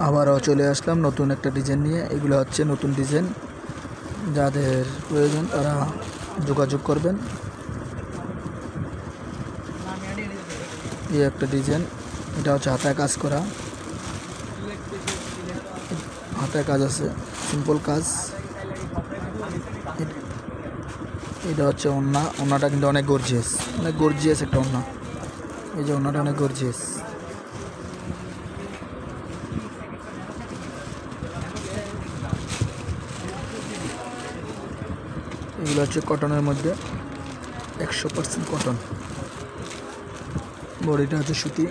আবারও চলে আসলাম নতুন একটা ডিজাইন নিয়ে। এগুলো হচ্ছে নতুন ডিজাইন, যাদের প্রয়োজন তারা যোগাযোগ করবেন। এই একটা ডিজাইন, এটা হচ্ছে হাতায় কাজ করা, হাতায় কাজ আছে, সিম্পল কাজ। এটা হচ্ছে ওড়না, ওড়নাটা কিন্তু অনেক গর্জিয়াস একটা ওড়না। এই যে ওড়নাটা অনেক গর্জিয়াস। এগুলো হচ্ছে কটনের মধ্যে, 100% কটন। বডিটা হচ্ছে সুতি।